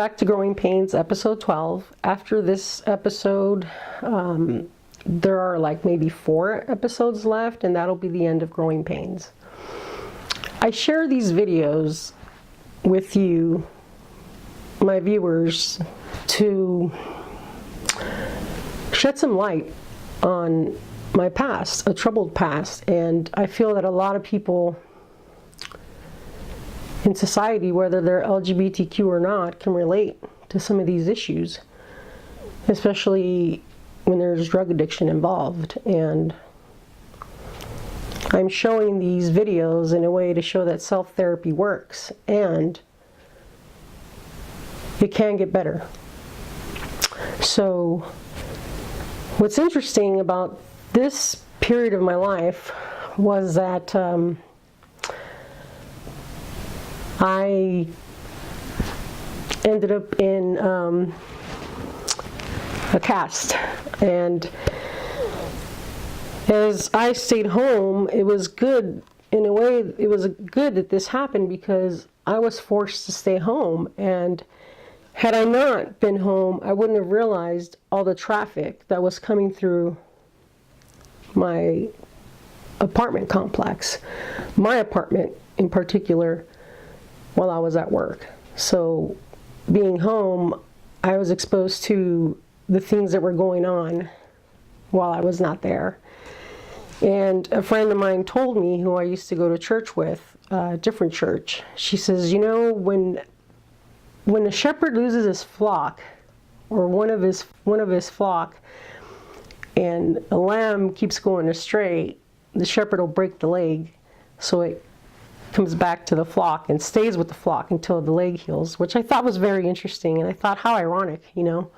back to Growing Pains, episode 12. After this episode, there are like maybe 4 episodes left, and that'll be the end of Growing Pains. I share these videos with you, my viewers, to shed some light on my past, a troubled past, and I feel that a lot of people in society, whether they're LGBTQ or not, can relate to some of these issues, especially when there's drug addiction involved. And I'm showing these videos in a way to show that self-therapy works and it can get better. So what's interesting about this period of my life was that I ended up in a cast, and as I stayed home, it was good in a way. It was good that this happened because I was forced to stay home, and had I not been home, I wouldn't have realized all the traffic that was coming through my apartment complex, my apartment in particular, while I was at work. So being home, I was exposed to the things that were going on while I was not there. And a friend of mine told me, who I used to go to church with, a different church, she says, you know, when a shepherd loses his flock, or one of his flock, and a lamb keeps going astray, the shepherd will break the leg so it comes back to the flock and stays with the flock until the leg heals, which I thought was very interesting. And I thought, how ironic, you know.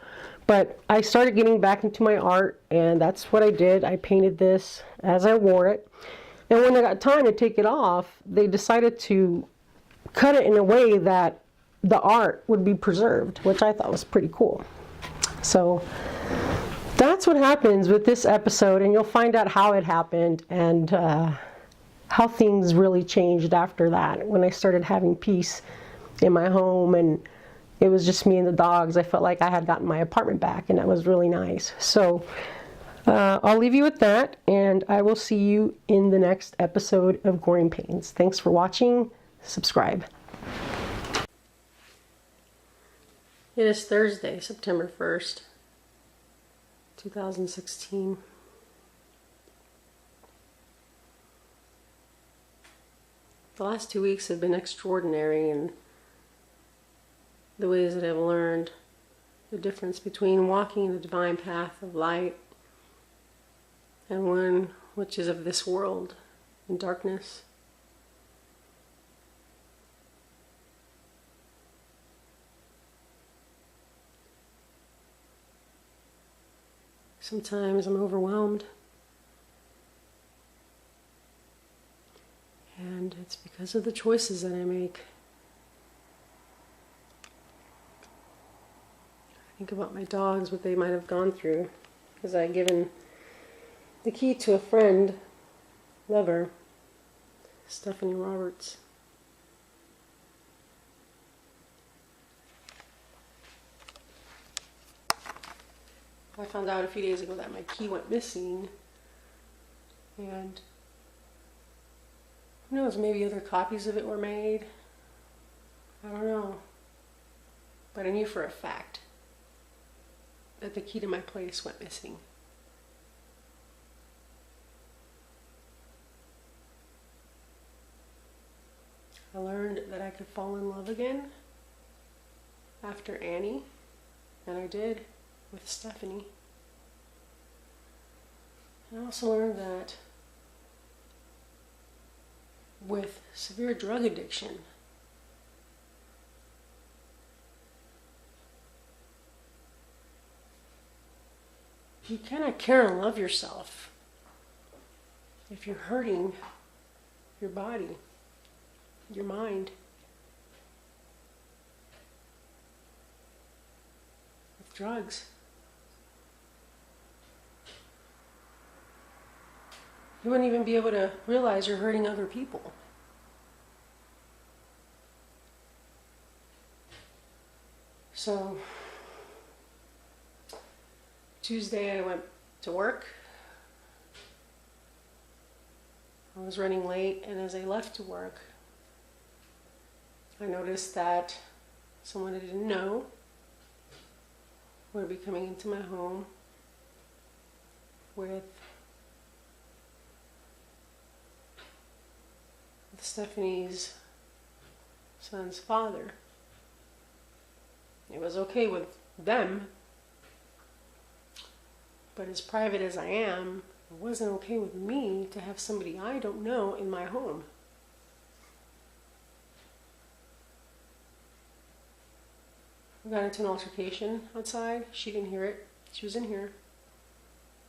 But I started getting back into my art, and that's what I did. I painted this as I wore it. And when I got time to take it off, they decided to cut it in a way that the art would be preserved, which I thought was pretty cool. So that's what happens with this episode, and you'll find out how it happened and how things really changed after that. When I started having peace in my home and it was just me and the dogs, I felt like I had gotten my apartment back, and that was really nice. So I'll leave you with that, and I will see you in the next episode of Growing Pains. Thanks for watching. Subscribe. It is Thursday, September 1st, 2016. The last 2 weeks have been extraordinary in the ways that I've learned the difference between walking in the divine path of light and one which is of this world in darkness. Sometimes I'm overwhelmed, and it's because of the choices that I make. I think about my dogs, what they might have gone through, because I've given the key to a friend, lover, Stephanie Roberts. I found out a few days ago that my key went missing, and who knows, maybe other copies of it were made. I don't know. But I knew for a fact that the key to my place went missing. I learned that I could fall in love again after Annie, and I did with Stephanie. I also learned that with severe drug addiction, you cannot care and love yourself if you're hurting your body, your mind, with drugs. You wouldn't even be able to realize you're hurting other people. So Tuesday I went to work. I was running late, and as I left to work, I noticed that someone I didn't know would be coming into my home with Stephanie's son's father. It was okay with them, but as private as I am, it wasn't okay with me to have somebody I don't know in my home. We got into an altercation outside. She didn't hear it. She was in here.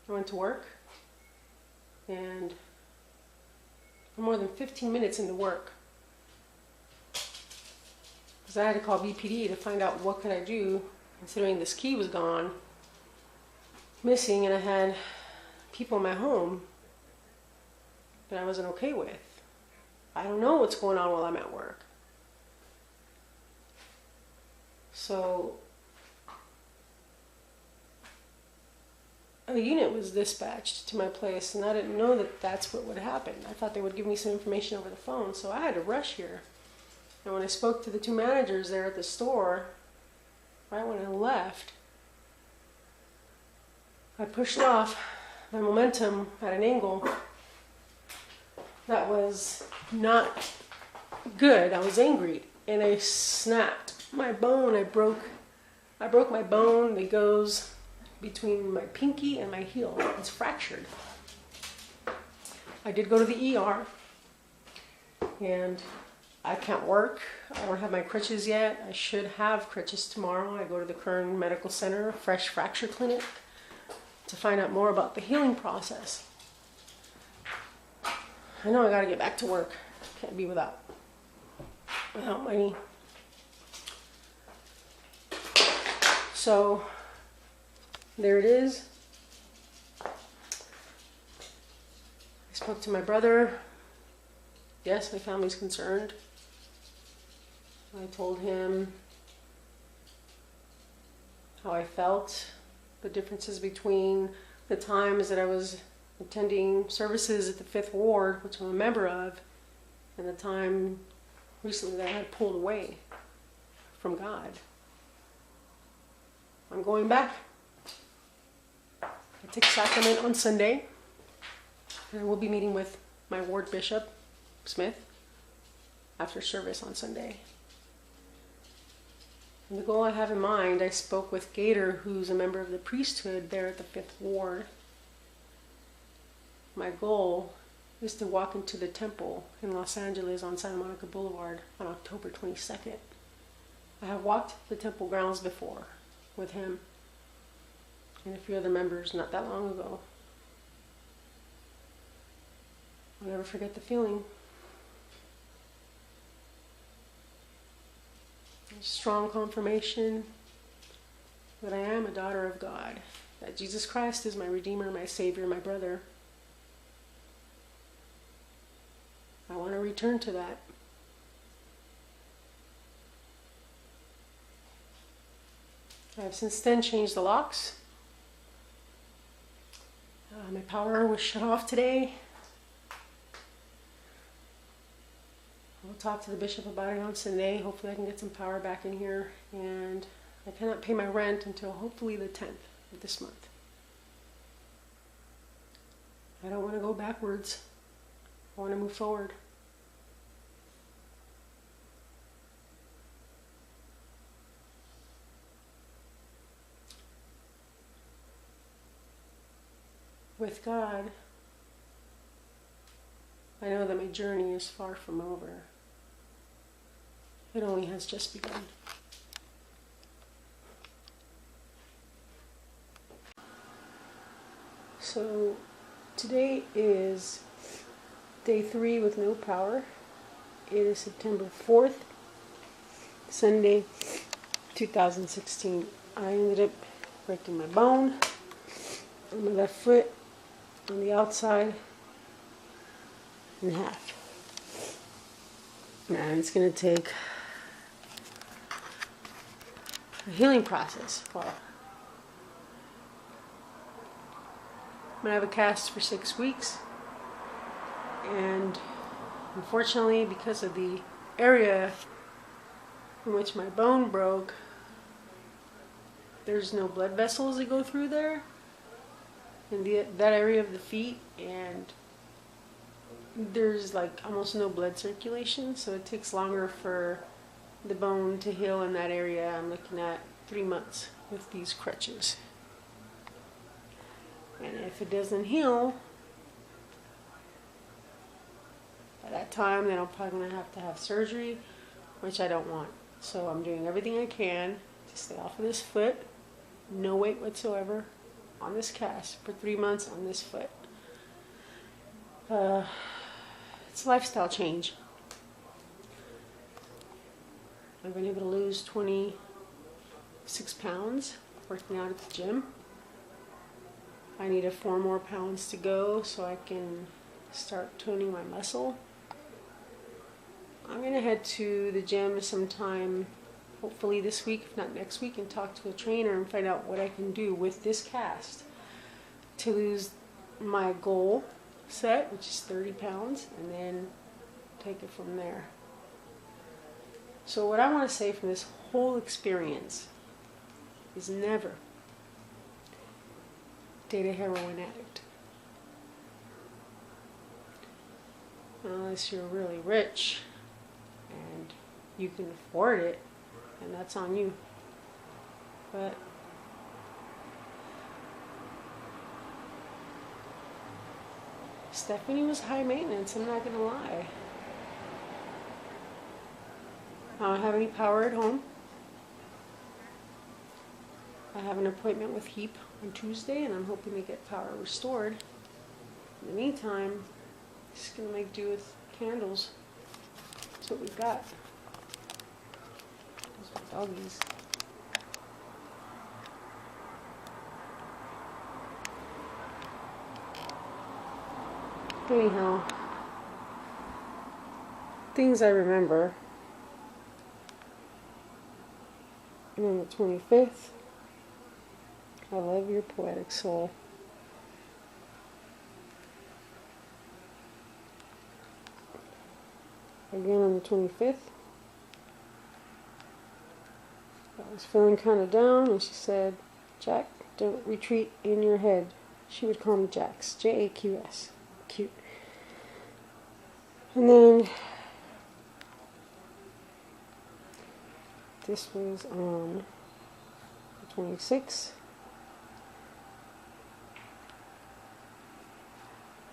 I went to work, and more than 15 minutes into work, because I had to call BPD to find out what could I do, considering this key was gone, missing, and I had people in my home that I wasn't okay with. I don't know what's going on while I'm at work. So a unit was dispatched to my place, and I didn't know that that's what would happen. I thought they would give me some information over the phone, so I had to rush here. And when I spoke to the two managers there at the store, right when I left, I pushed off my momentum at an angle that was not good. I was angry, and I snapped my bone. I broke my bone that goes between my pinky and my heel. It's fractured. I did go to the ER, and I can't work. I don't have my crutches yet. I should have crutches tomorrow. I go to the Kern Medical Center, Fresh Fracture Clinic, to find out more about the healing process. I know I gotta get back to work. Can't be without money. So there it is. I spoke to my brother. Yes, my family's concerned. I told him how I felt, the differences between the times that I was attending services at the 5th Ward, which I'm a member of, and the time recently that I had pulled away from God. I'm going back. I take sacrament on Sunday, and I will be meeting with my ward bishop, Smith, after service on Sunday. And the goal I have in mind, I spoke with Gator, who's a member of the priesthood there at the 5th Ward. My goal is to walk into the temple in Los Angeles on Santa Monica Boulevard on October 22nd. I have walked the temple grounds before with him and a few other members not that long ago. I'll never forget the feeling. Strong confirmation that I am a daughter of God, that Jesus Christ is my Redeemer, my Savior, my brother. I want to return to that. I have since then changed the locks. My power was shut off today. We'll talk to the bishop about it on Sunday. Hopefully I can get some power back in here. And I cannot pay my rent until hopefully the 10th of this month. I don't want to go backwards. I want to move forward. With God, I know that my journey is far from over. It only has just begun. So today is day 3 with no power. It is September 4th, Sunday, 2016. I ended up breaking my bone on my left foot on the outside in half. And it's going to take a healing process. Well, I'm going to have a cast for 6 weeks. And unfortunately, because of the area in which my bone broke, there's no blood vessels that go through there in that area of the feet, and there's like almost no blood circulation, so it takes longer for the bone to heal in that area. I'm looking at 3 months with these crutches. And if it doesn't heal by that time, then I'm probably going to have surgery, which I don't want. So I'm doing everything I can to stay off of this foot, no weight whatsoever, on this cast for 3 months on this foot. It's a lifestyle change. I've been able to lose 26 pounds working out at the gym. I need 4 more pounds to go so I can start toning my muscle. I'm going to head to the gym sometime, hopefully this week, if not next week, and talk to a trainer and find out what I can do with this cast to lose my goal set, which is 30 pounds, and then take it from there. So what I want to say from this whole experience is never date a heroin addict. Unless you're really rich and you can afford it, and that's on you. But Stephanie was high maintenance, I'm not going to lie. I don't have any power at home. I have an appointment with HEAP on Tuesday, and I'm hoping to get power restored. In the meantime, just going to make do with candles. That's what we've got. Those are doggies. Anyhow, things I remember. And on the 25th, I love your poetic soul. Again on the 25th, I was feeling kind of down, and she said, "Jack, don't retreat in your head." She would call me Jax, Jaqs. Cute. And then this was on the 26th.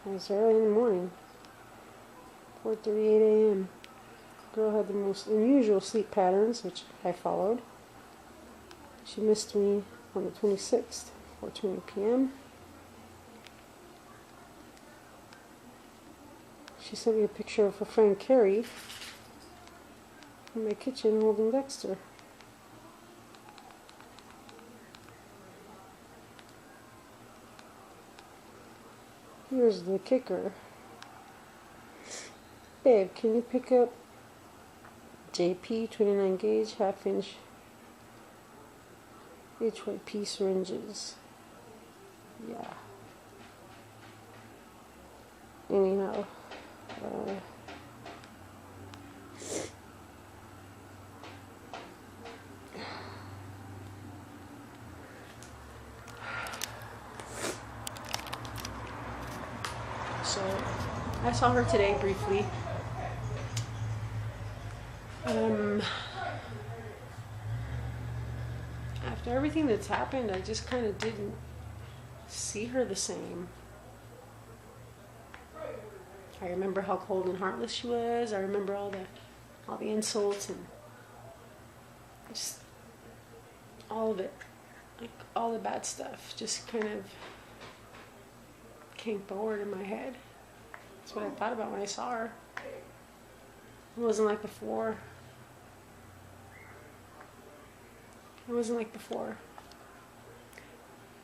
It was early in the morning, 4:38 a.m. Girl had the most unusual sleep patterns, which I followed. She missed me on the 26th, 4:20 p.m. She sent me a picture of her friend Carrie in my kitchen holding Dexter. Here's the kicker. Babe, can you pick up JP 29 gauge half inch HYP syringes? Yeah. Anyhow. So I saw her today briefly. After everything that's happened, I just kind of didn't see her the same. I remember how cold and heartless she was. I remember all the insults and just all of it, like all the bad stuff, just kind of came forward in my head. That's what I thought about when I saw her. It wasn't like before. It wasn't like before.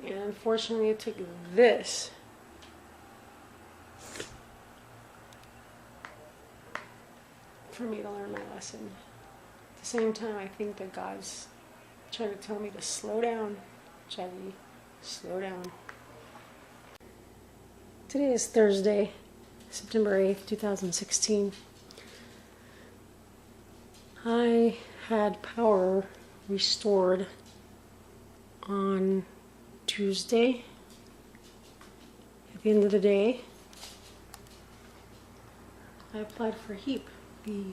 And unfortunately, it took this for me to learn my lesson. At the same time, I think that God's trying to tell me to slow down. Chevy, slow down. Today is Thursday, September 8th, 2016. I had power restored on Tuesday at the end of the day. I applied for HEAP, the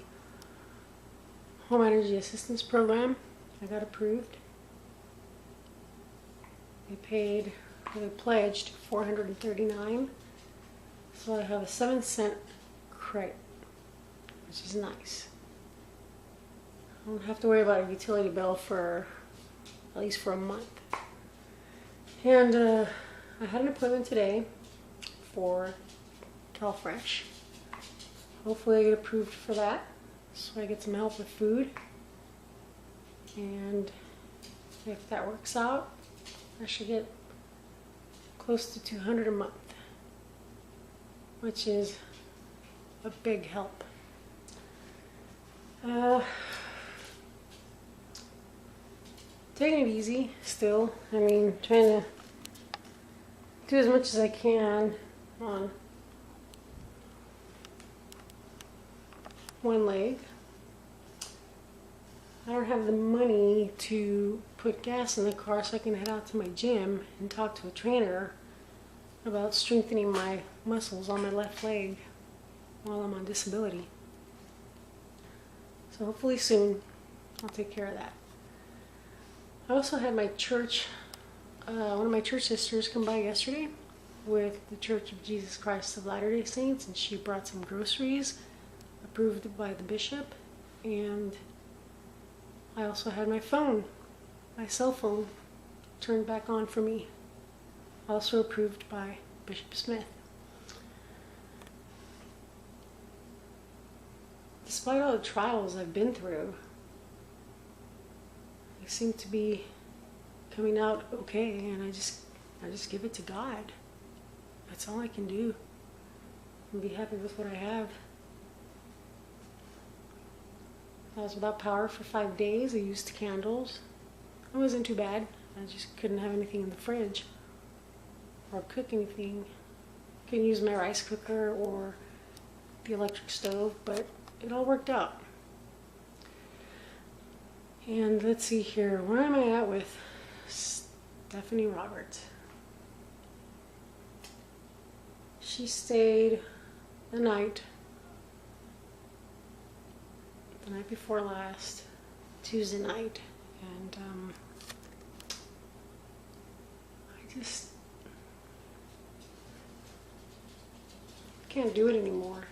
Home Energy Assistance Program. I got approved. They pledged $439, so I have a 7-cent credit, which is nice. I don't have to worry about a utility bill for at least for a month. And I had an appointment today for CalFresh. Hopefully I get approved for that, so I get some help with food. And if that works out, I should get close to $200 a month, which is a big help. Taking it easy still. I mean, trying to do as much as I can on one leg. I don't have the money to put gas in the car, so I can head out to my gym and talk to a trainer about strengthening my muscles on my left leg while I'm on disability. So hopefully soon I'll take care of that. I also had my church, one of my church sisters come by yesterday with the Church of Jesus Christ of Latter-day Saints, and she brought some groceries approved by the bishop. And I also had my cell phone turned back on for me, also approved by Bishop Smith. Despite all the trials I've been through, I seem to be coming out okay, and I just give it to God. That's all I can do, and be happy with what I have. I was without power for 5 days. I used candles. It wasn't too bad. I just couldn't have anything in the fridge or cook anything. Couldn't use my rice cooker or the electric stove, but it all worked out. And let's see here, where am I at with Stephanie Roberts? She stayed the night before last, Tuesday night, and I just can't do it anymore.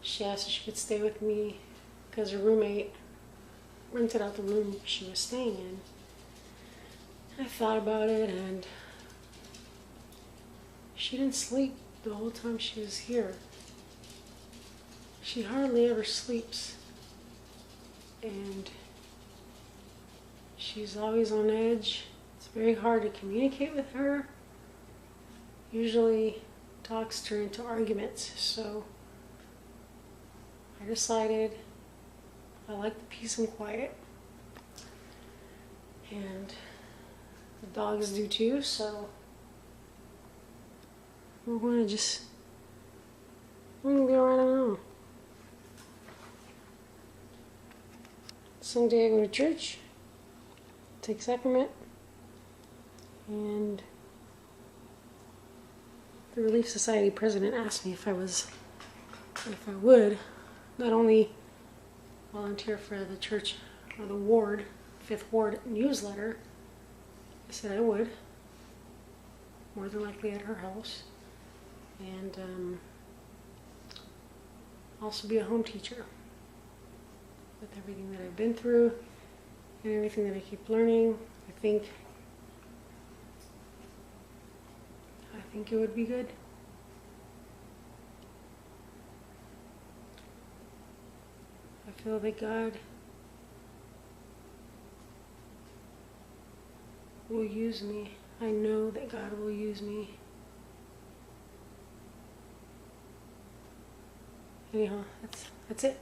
She asked if she could stay with me because her roommate rented out the room she was staying in. I thought about it, and she didn't sleep the whole time she was here. She hardly ever sleeps, and she's always on edge. It's very hard to communicate with her. Usually talks turn into arguments, so I decided I like the peace and quiet, and the dogs do too, so we're going to be right alone. Sunday I go to church, take sacrament, and the Relief Society president asked me if I would not only volunteer for the church or the ward, 5th Ward newsletter. I said I would, more than likely at her house, and also be a home teacher. With everything that I've been through and everything that I keep learning, I think it would be good. I feel that God will use me. I know that God will use me. Anyhow, that's it.